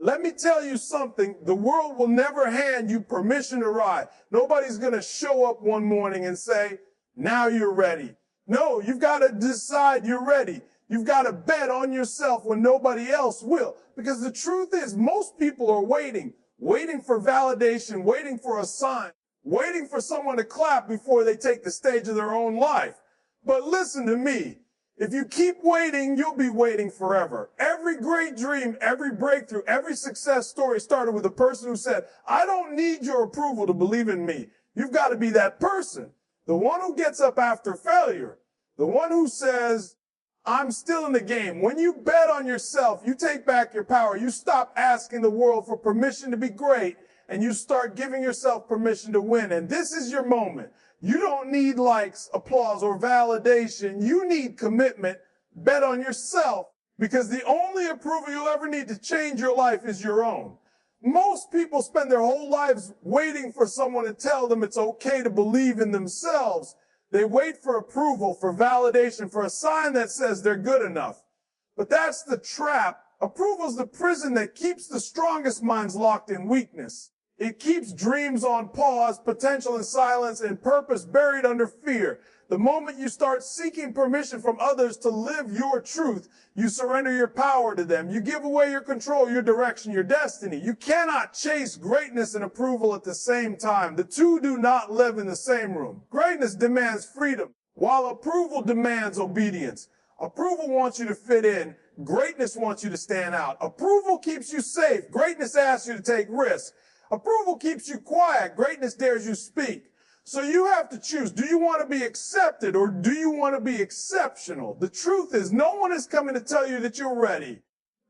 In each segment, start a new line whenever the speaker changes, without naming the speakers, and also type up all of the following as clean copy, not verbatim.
Let me tell you something. The world will never hand you permission to ride. Nobody's going to show up one morning and say, now you're ready. No, you've got to decide you're ready. You've got to bet on yourself when nobody else will. Because the truth is, most people are waiting for validation, waiting for a sign, waiting for someone to clap before they take the stage of their own life. But listen to me. If you keep waiting, you'll be waiting forever. Every great dream, every breakthrough, every success story started with a person who said, I don't need your approval to believe in me. You've got to be that person. The one who gets up after failure. The one who says, I'm still in the game. When you bet on yourself, you take back your power. You stop asking the world for permission to be great, and you start giving yourself permission to win. And this is your moment. You don't need likes, applause, or validation. You need commitment. Bet on yourself, because the only approval you'll ever need to change your life is your own. Most people spend their whole lives waiting for someone to tell them it's okay to believe in themselves. They wait for approval, for validation, for a sign that says they're good enough. But that's the trap. Approval is the prison that keeps the strongest minds locked in weakness. It keeps dreams on pause, potential in silence, and purpose buried under fear. The moment you start seeking permission from others to live your truth, you surrender your power to them. You give away your control, your direction, your destiny. You cannot chase greatness and approval at the same time. The two do not live in the same room. Greatness demands freedom, while approval demands obedience. Approval wants you to fit in. Greatness wants you to stand out. Approval keeps you safe. Greatness asks you to take risks. Approval keeps you quiet. Greatness dares you speak. So you have to choose. Do you want to be accepted, or do you want to be exceptional? The truth is, no one is coming to tell you that you're ready.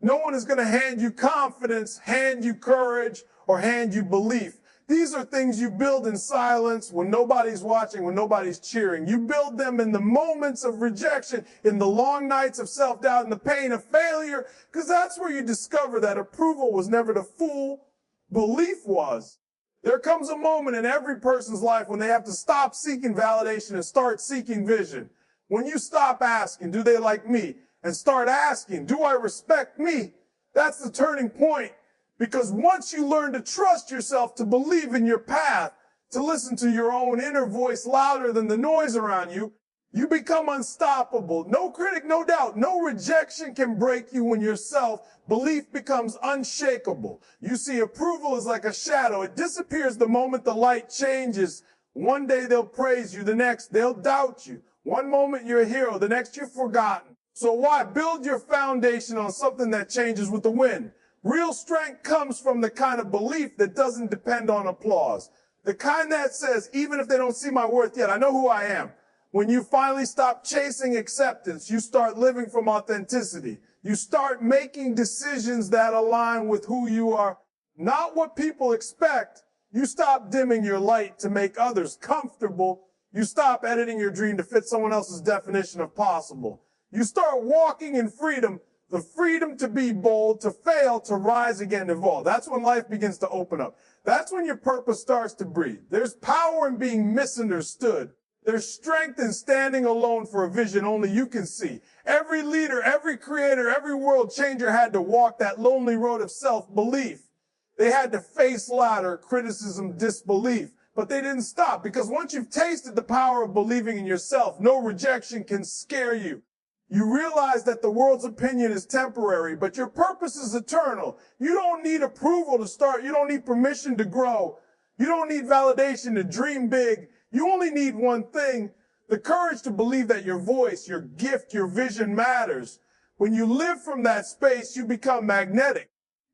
No one is going to hand you confidence, hand you courage, or hand you belief. These are things you build in silence when nobody's watching, when nobody's cheering. You build them in the moments of rejection, in the long nights of self-doubt, and the pain of failure, because that's where you discover that approval was never the fool. Belief was. There comes a moment in every person's life when they have to stop seeking validation and start seeking vision. When you stop asking, do they like me? And start asking, do I respect me? That's the turning point. Because once you learn to trust yourself, to believe in your path, to listen to your own inner voice louder than the noise around you, you become unstoppable. No critic, no doubt. No rejection can break you when your self-belief becomes unshakable. You see, approval is like a shadow. It disappears the moment the light changes. One day they'll praise you. The next, they'll doubt you. One moment you're a hero. The next, you're forgotten. So why? Build your foundation on something that changes with the wind. Real strength comes from the kind of belief that doesn't depend on applause. The kind that says, even if they don't see my worth yet, I know who I am. When you finally stop chasing acceptance, you start living from authenticity. You start making decisions that align with who you are, not what people expect. You stop dimming your light to make others comfortable. You stop editing your dream to fit someone else's definition of possible. You start walking in freedom, the freedom to be bold, to fail, to rise again, evolve. That's when life begins to open up. That's when your purpose starts to breathe. There's power in being misunderstood. There's strength in standing alone for a vision only you can see. Every leader, every creator, every world changer had to walk that lonely road of self-belief. They had to face louder criticism, disbelief. But they didn't stop, because once you've tasted the power of believing in yourself, no rejection can scare you. You realize that the world's opinion is temporary, but your purpose is eternal. You don't need approval to start. You don't need permission to grow. You don't need validation to dream big. You only need one thing, the courage to believe that your voice, your gift, your vision matters. When you live from that space, you become magnetic.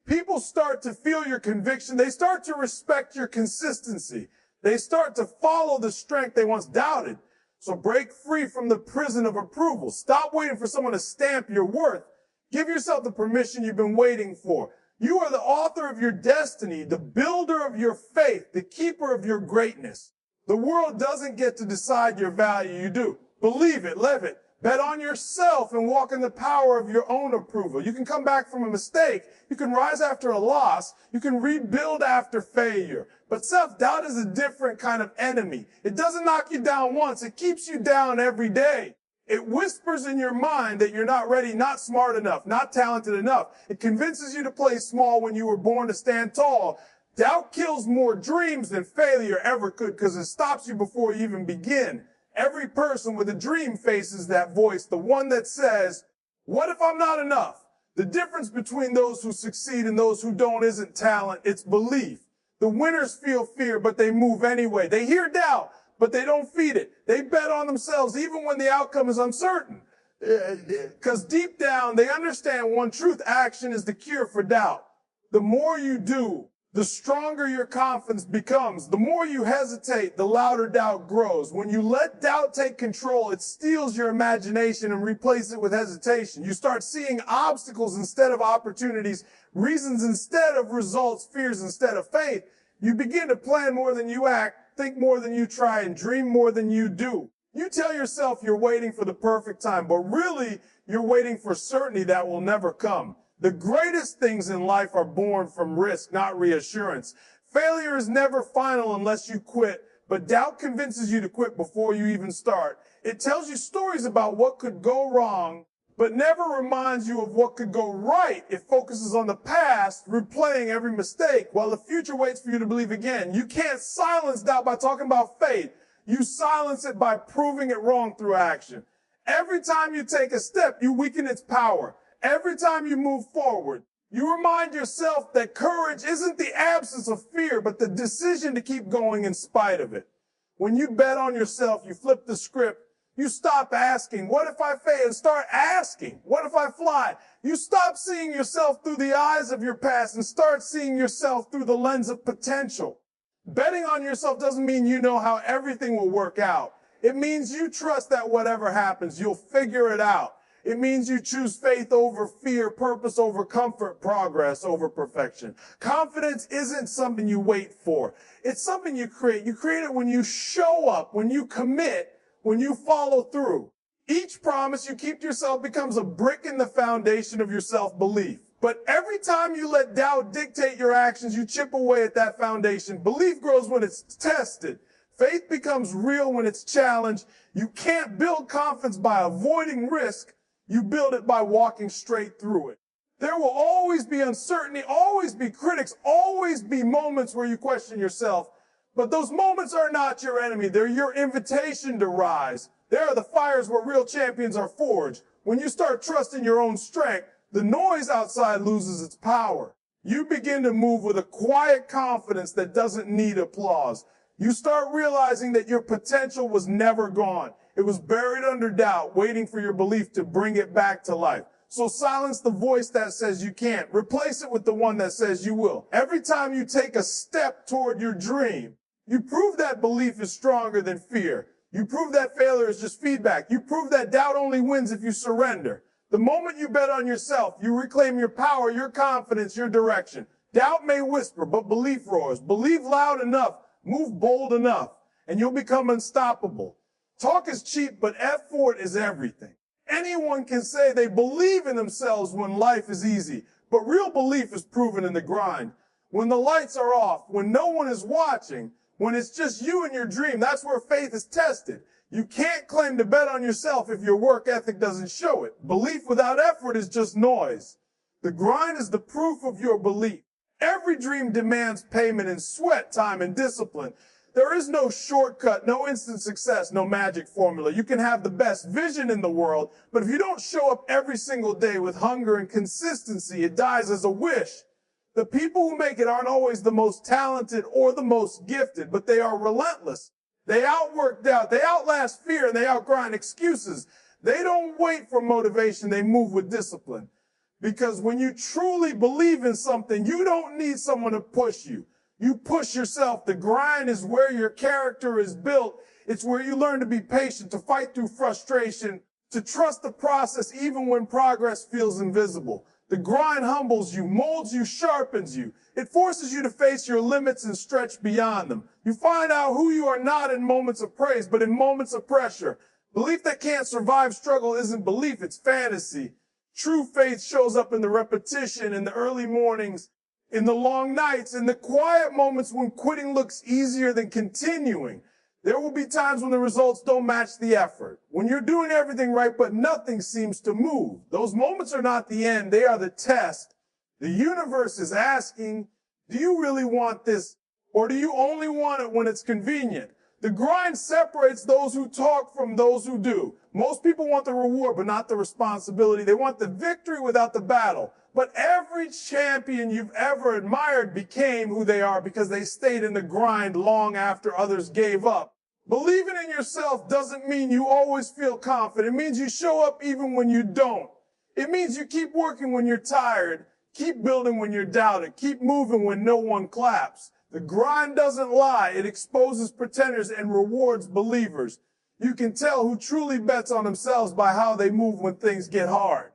People start to feel your conviction. They start to respect your consistency. They start to follow the strength they once doubted. So break free from the prison of approval. Stop waiting for someone to stamp your worth. Give yourself the permission you've been waiting for. You are the author of your destiny, the builder of your faith, the keeper of your greatness. The world doesn't get to decide your value. You do. Believe it, live it. Bet on yourself and walk in the power of your own approval. You can come back from a mistake. You can rise after a loss. You can rebuild after failure. But self-doubt is a different kind of enemy. It doesn't knock you down once. It keeps you down every day. It whispers in your mind that you're not ready, not smart enough, not talented enough. It convinces you to play small when you were born to stand tall. Doubt kills more dreams than failure ever could because it stops you before you even begin. Every person with a dream faces that voice, the one that says, what if I'm not enough? The difference between those who succeed and those who don't isn't talent, it's belief. The winners feel fear, but they move anyway. They hear doubt, but they don't feed it. They bet on themselves even when the outcome is uncertain. Because deep down, they understand one truth: action is the cure for doubt. The more you do, the stronger your confidence becomes. The more you hesitate, the louder doubt grows. When you let doubt take control, it steals your imagination and replaces it with hesitation. You start seeing obstacles instead of opportunities, reasons instead of results, fears instead of faith. You begin to plan more than you act, think more than you try, and dream more than you do. You tell yourself you're waiting for the perfect time, but really you're waiting for certainty that will never come. The greatest things in life are born from risk, not reassurance. Failure is never final unless you quit, but doubt convinces you to quit before you even start. It tells you stories about what could go wrong, but never reminds you of what could go right. It focuses on the past, replaying every mistake, while the future waits for you to believe again. You can't silence doubt by talking about faith. You silence it by proving it wrong through action. Every time you take a step, you weaken its power. Every time you move forward, you remind yourself that courage isn't the absence of fear, but the decision to keep going in spite of it. When you bet on yourself, you flip the script. You stop asking, what if I fail? And start asking, what if I fly? You stop seeing yourself through the eyes of your past and start seeing yourself through the lens of potential. Betting on yourself doesn't mean you know how everything will work out. It means you trust that whatever happens, you'll figure it out. It means you choose faith over fear, purpose over comfort, progress over perfection. Confidence isn't something you wait for. It's something you create. You create it when you show up, when you commit, when you follow through. Each promise you keep to yourself becomes a brick in the foundation of your self-belief. But every time you let doubt dictate your actions, you chip away at that foundation. Belief grows when it's tested. Faith becomes real when it's challenged. You can't build confidence by avoiding risk. You build it by walking straight through it. There will always be uncertainty, always be critics, always be moments where you question yourself. But those moments are not your enemy. They're your invitation to rise. They are the fires where real champions are forged. When you start trusting your own strength, the noise outside loses its power. You begin to move with a quiet confidence that doesn't need applause. You start realizing that your potential was never gone. It was buried under doubt, waiting for your belief to bring it back to life. So silence the voice that says you can't. Replace it with the one that says you will. Every time you take a step toward your dream, you prove that belief is stronger than fear. You prove that failure is just feedback. You prove that doubt only wins if you surrender. The moment you bet on yourself, you reclaim your power, your confidence, your direction. Doubt may whisper, but belief roars. Believe loud enough, move bold enough, and you'll become unstoppable. Talk is cheap, but effort is everything. Anyone can say they believe in themselves when life is easy, but real belief is proven in the grind. When the lights are off, when no one is watching, when it's just you and your dream, that's where faith is tested. You can't claim to bet on yourself if your work ethic doesn't show it. Belief without effort is just noise. The grind is the proof of your belief. Every dream demands payment in sweat, time, and discipline. There is no shortcut, no instant success, no magic formula. You can have the best vision in the world, but if you don't show up every single day with hunger and consistency, it dies as a wish. The people who make it aren't always the most talented or the most gifted, but they are relentless. They outwork doubt, they outlast fear, and they outgrind excuses. They don't wait for motivation, they move with discipline. Because when you truly believe in something, you don't need someone to push you. You push yourself. The grind is where your character is built. It's where you learn to be patient, to fight through frustration, to trust the process even when progress feels invisible. The grind humbles you, molds you, sharpens you. It forces you to face your limits and stretch beyond them. You find out who you are not in moments of praise, but in moments of pressure. Belief that can't survive struggle isn't belief, it's fantasy. True faith shows up in the repetition, in the early mornings, in the long nights, in the quiet moments when quitting looks easier than continuing. There will be times when the results don't match the effort. When you're doing everything right, but nothing seems to move. Those moments are not the end. They are the test. The universe is asking, do you really want this? Or do you only want it when it's convenient? The grind separates those who talk from those who do. Most people want the reward, but not the responsibility. They want the victory without the battle. But every champion you've ever admired became who they are because they stayed in the grind long after others gave up. Believing in yourself doesn't mean you always feel confident. It means you show up even when you don't. It means you keep working when you're tired, keep building when you're doubted, keep moving when no one claps. The grind doesn't lie. It exposes pretenders and rewards believers. You can tell who truly bets on themselves by how they move when things get hard.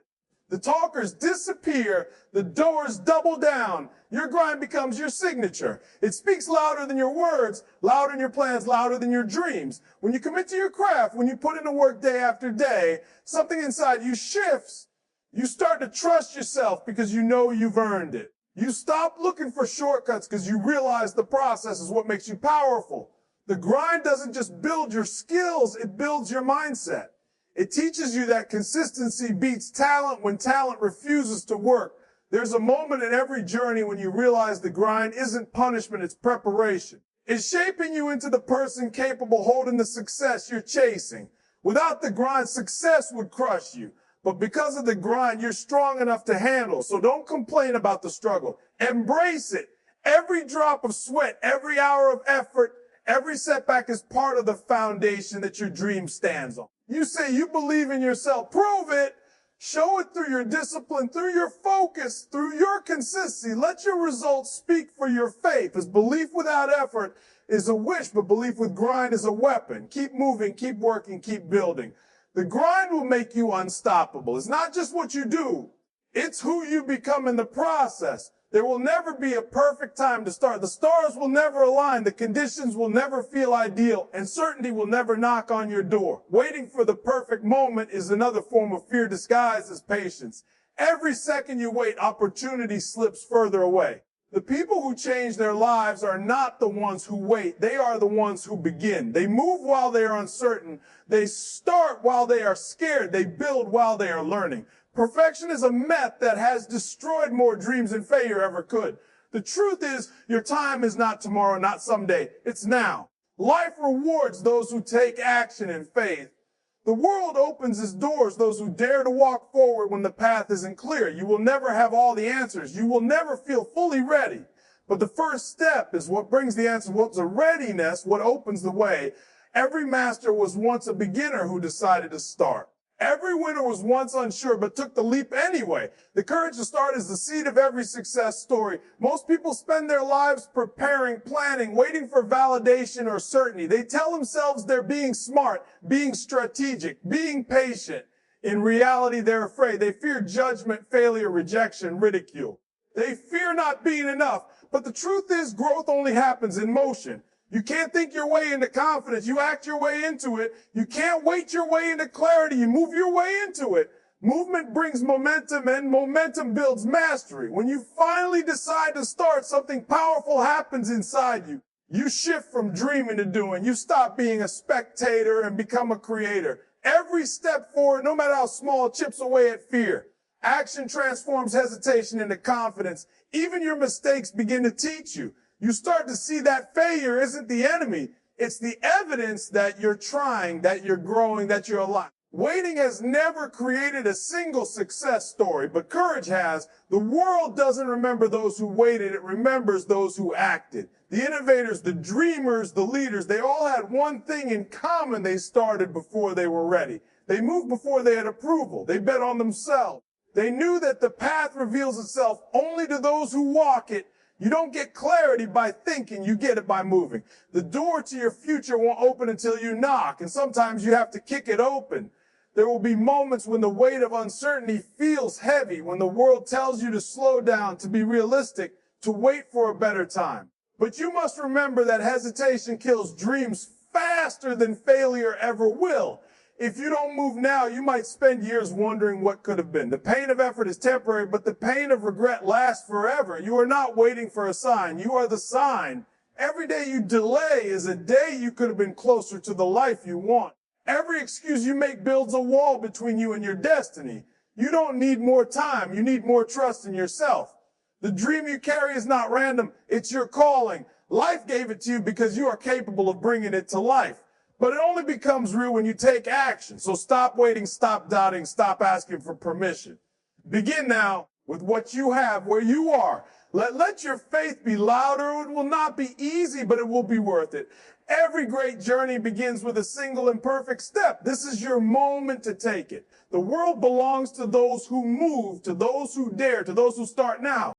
The talkers disappear. The doers double down. Your grind becomes your signature. It speaks louder than your words, louder than your plans, louder than your dreams. When you commit to your craft, when you put in the work day after day, something inside you shifts. You start to trust yourself because you know you've earned it. You stop looking for shortcuts because you realize the process is what makes you powerful. The grind doesn't just build your skills, it builds your mindset. It teaches you that consistency beats talent when talent refuses to work. There's a moment in every journey when you realize the grind isn't punishment, it's preparation. It's shaping you into the person capable of holding the success you're chasing. Without the grind, success would crush you. But because of the grind, you're strong enough to handle. So don't complain about the struggle. Embrace it. Every drop of sweat, every hour of effort, every setback is part of the foundation that your dream stands on. You say you believe in yourself. Prove it. Show it through your discipline, through your focus, through your consistency. Let your results speak for your faith. As belief without effort is a wish, but belief with grind is a weapon. Keep moving, keep working, keep building. The grind will make you unstoppable. It's not just what you do. It's who you become in the process. There will never be a perfect time to start. The stars will never align. The conditions will never feel ideal. And certainty will never knock on your door. Waiting for the perfect moment is another form of fear disguised as patience. Every second you wait, opportunity slips further away. The people who change their lives are not the ones who wait. They are the ones who begin. They move while they are uncertain. They start while they are scared. They build while they are learning. Perfection is a myth that has destroyed more dreams than failure ever could. The truth is, your time is not tomorrow, not someday. It's now. Life rewards those who take action in faith. The world opens its doors, those who dare to walk forward when the path isn't clear. You will never have all the answers. You will never feel fully ready. But the first step is what brings the answer. What's a readiness, what opens the way. Every master was once a beginner who decided to start. Every winner was once unsure, but took the leap anyway. The courage to start is the seed of every success story. Most people spend their lives preparing, planning, waiting for validation or certainty. They tell themselves they're being smart, being strategic, being patient. In reality, they're afraid. They fear judgment, failure, rejection, ridicule. They fear not being enough. But the truth is, growth only happens in motion. You can't think your way into confidence. You act your way into it. You can't wait your way into clarity. You move your way into it. Movement brings momentum, and momentum builds mastery. When you finally decide to start, something powerful happens inside you. You shift from dreaming to doing. You stop being a spectator and become a creator. Every step forward, no matter how small, chips away at fear. Action transforms hesitation into confidence. Even your mistakes begin to teach you. You start to see that failure isn't the enemy. It's the evidence that you're trying, that you're growing, that you're alive. Waiting has never created a single success story, but courage has. The world doesn't remember those who waited. It remembers those who acted. The innovators, the dreamers, the leaders, they all had one thing in common. They started before they were ready. They moved before they had approval. They bet on themselves. They knew that the path reveals itself only to those who walk it. You don't get clarity by thinking, you get it by moving. The door to your future won't open until you knock, and sometimes you have to kick it open. There will be moments when the weight of uncertainty feels heavy, when the world tells you to slow down, to be realistic, to wait for a better time. But you must remember that hesitation kills dreams faster than failure ever will. If you don't move now, you might spend years wondering what could have been. The pain of effort is temporary, but the pain of regret lasts forever. You are not waiting for a sign. You are the sign. Every day you delay is a day you could have been closer to the life you want. Every excuse you make builds a wall between you and your destiny. You don't need more time. You need more trust in yourself. The dream you carry is not random. It's your calling. Life gave it to you because you are capable of bringing it to life. But it only becomes real when you take action. So stop waiting, stop doubting, stop asking for permission. Begin now with what you have where you are. Let your faith be louder. It will not be easy, but it will be worth it. Every great journey begins with a single imperfect step. This is your moment to take it. The world belongs to those who move, to those who dare, to those who start now.